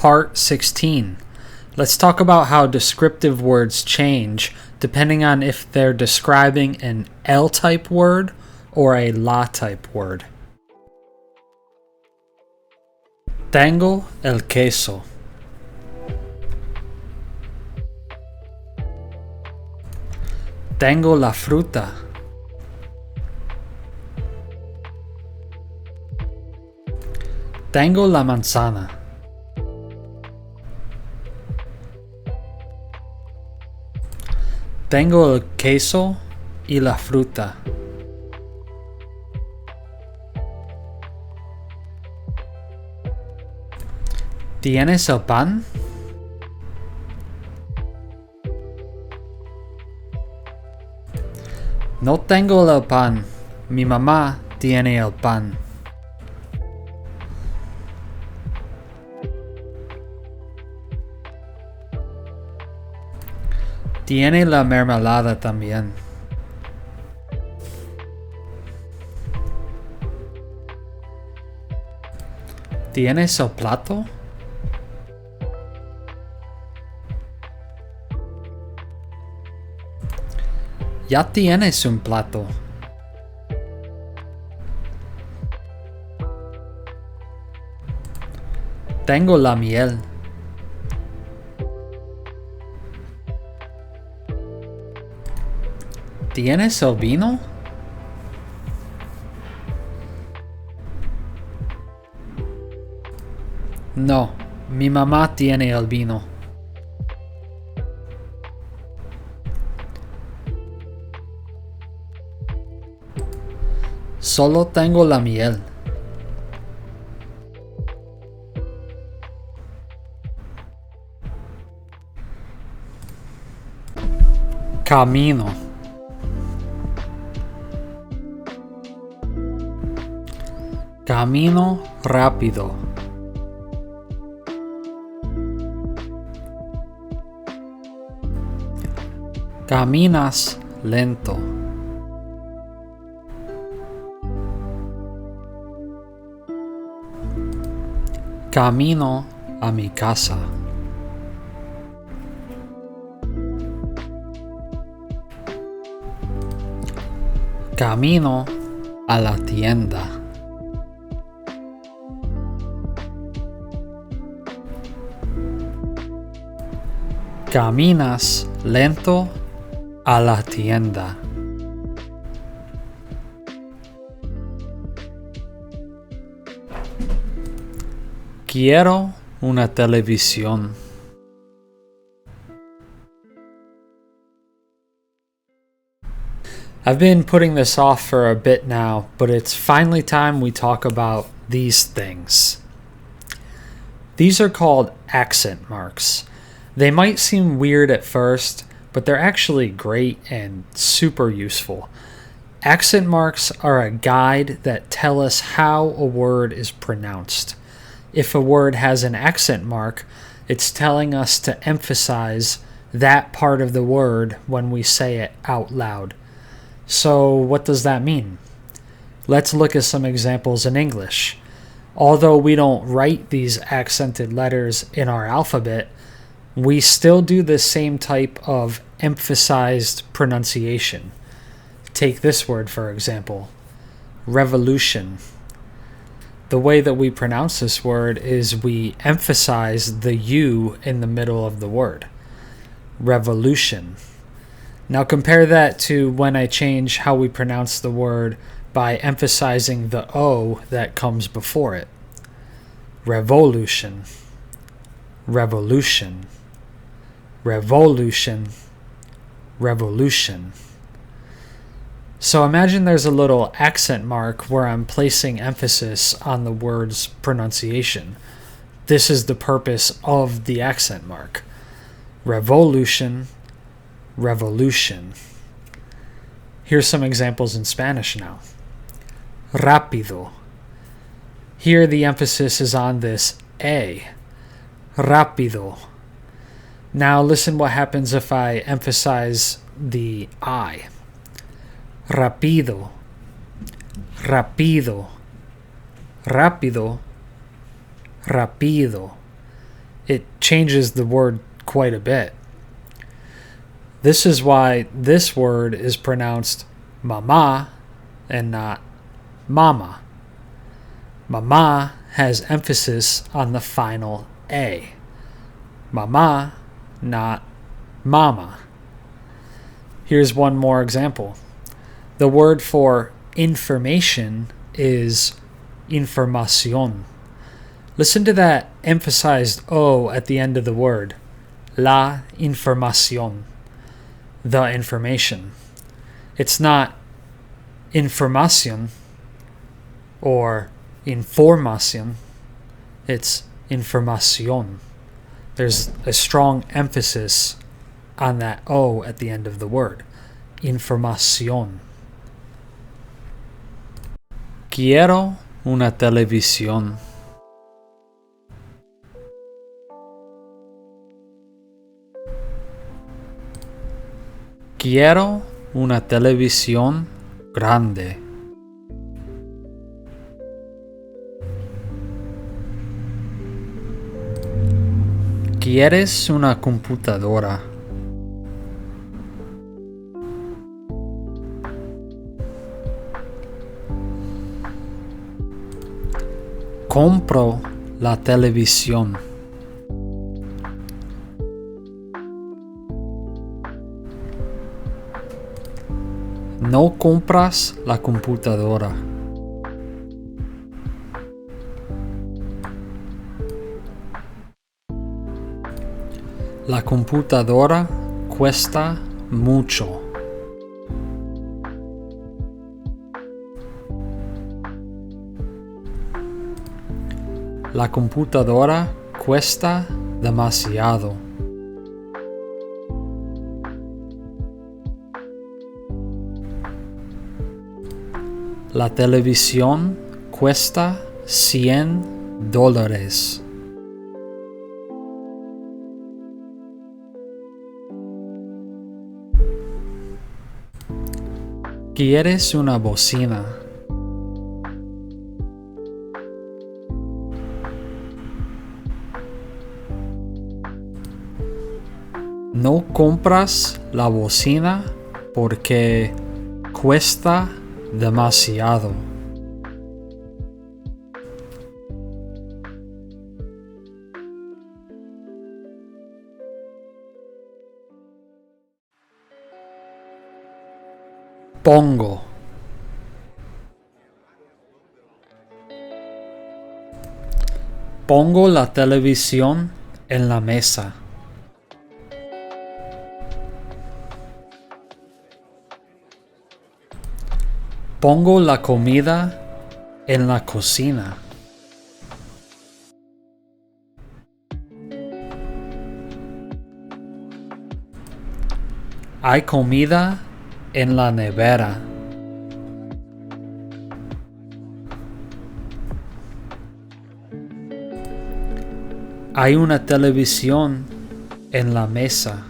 Part 16. Let's talk about how descriptive words change depending on if they're describing an L-type word or a La-type word. Tengo el queso. Tengo la fruta. Tengo la manzana. Tengo el queso y la fruta. ¿Tienes el pan? No tengo el pan. Mi mamá tiene el pan. Tiene la mermelada también. ¿Tienes el plato? Ya tienes un plato. Tengo la miel. ¿Tienes el vino? No, mi mamá tiene el vino. Solo tengo la miel. Camino. Camino rápido. Caminas lento. Camino a mi casa. Camino a la tienda. Caminas lento a la tienda. Quiero una televisión. I've been putting this off for a bit now, but it's finally time we talk about these things. These are called accent marks. They might seem weird at first, but they're actually great and super useful. Accent marks are a guide that tell us how a word is pronounced. If a word has an accent mark, it's telling us to emphasize that part of the word when we say it out loud. So what does that mean? Let's look at some examples in English. Although we don't write these accented letters in our alphabet, we still do the same type of emphasized pronunciation. Take this word for example, revolution. The way that we pronounce this word is we emphasize the U in the middle of the word. Revolution. Now compare that to when I change how we pronounce the word by emphasizing the O that comes before it. Revolution. Revolution. Revolution. Revolution. So imagine there's a little accent mark where I'm placing emphasis on the word's pronunciation. This is the purpose of the accent mark. Revolution, revolution. Here's some examples in Spanish now. Rápido. Here the emphasis is on this A. Rápido. Now listen what happens if I emphasize the I. Rápido, rápido, rápido, rápido. it changes the word quite a bit. This is why this word is pronounced mama and not mama. Mama has emphasis on the final A. Mama, not mama. Here's one more example. The word for information is información. Listen to that emphasized O at the end of the word. La información. The information. It's not información or información. It's información. There's a strong emphasis on that O at the end of the word. Información. Quiero una televisión. Quiero una televisión grande. ¿Quieres una computadora? Compro la televisión. No compras la computadora. La computadora cuesta mucho. La computadora cuesta demasiado. La televisión cuesta $100. ¿Quieres una bocina? No compras la bocina porque cuesta demasiado. Pongo. Pongo la televisión en la mesa. Pongo la comida en la cocina. Hay comida en la nevera. Hay una televisión en la mesa.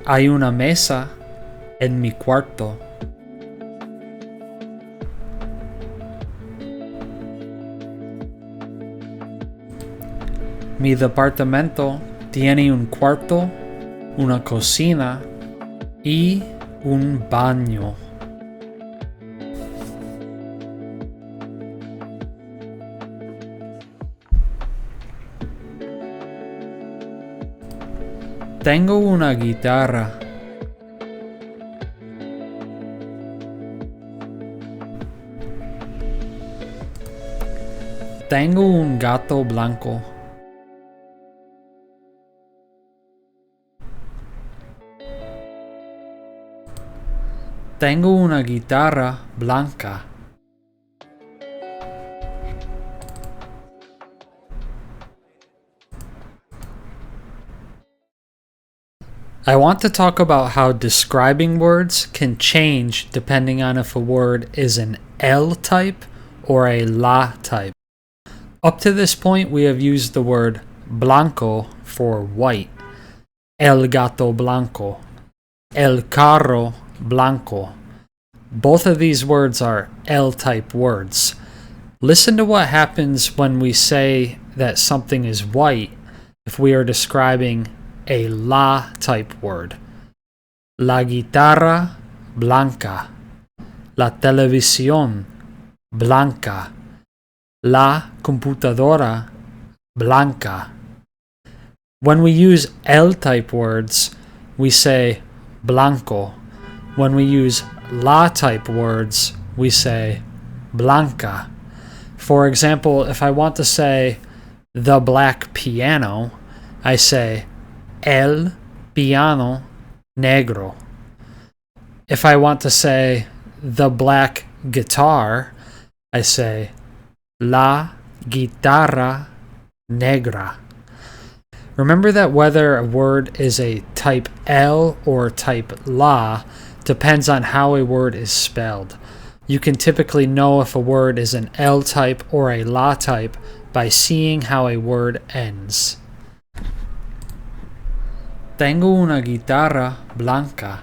Hay una mesa en mi cuarto. Mi departamento tiene un cuarto, una cocina y un baño. Tengo una guitarra. Tengo un gato blanco. Tengo una guitarra blanca. I want to talk about how describing words can change depending on if a word is an L type or a La type. Up to this point, we have used the word blanco for white. El gato blanco. El carro blanco. Both of these words are L-type words. Listen to what happens when we say that something is white if we are describing a La-type word. La guitarra blanca. La televisión blanca. La computadora blanca. When we use L-type words, we say blanco. When we use La-type words, we say blanca. For example, if I want to say the black piano, I say el piano negro. If I want to say the black guitar, I say la guitarra negra. Remember that whether a word is a type L or type La depends on how a word is spelled. You can typically know if a word is an L type or a La type by seeing how a word ends. Tengo una guitarra blanca.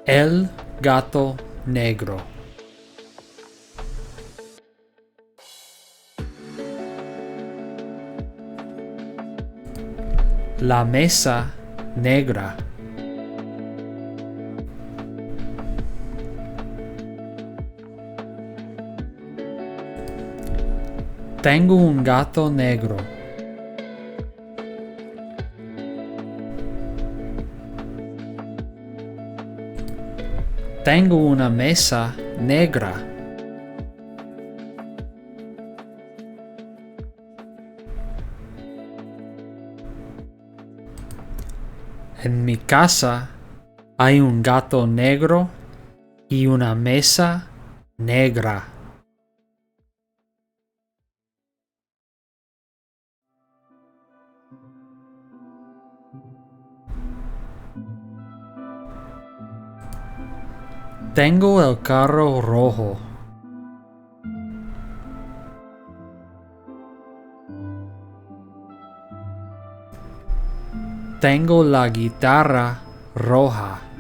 El gato negro. La mesa negra. Tengo un gato negro. Tengo una mesa negra. En mi casa hay un gato negro y una mesa negra. Tengo el carro rojo. Tengo la guitarra roja.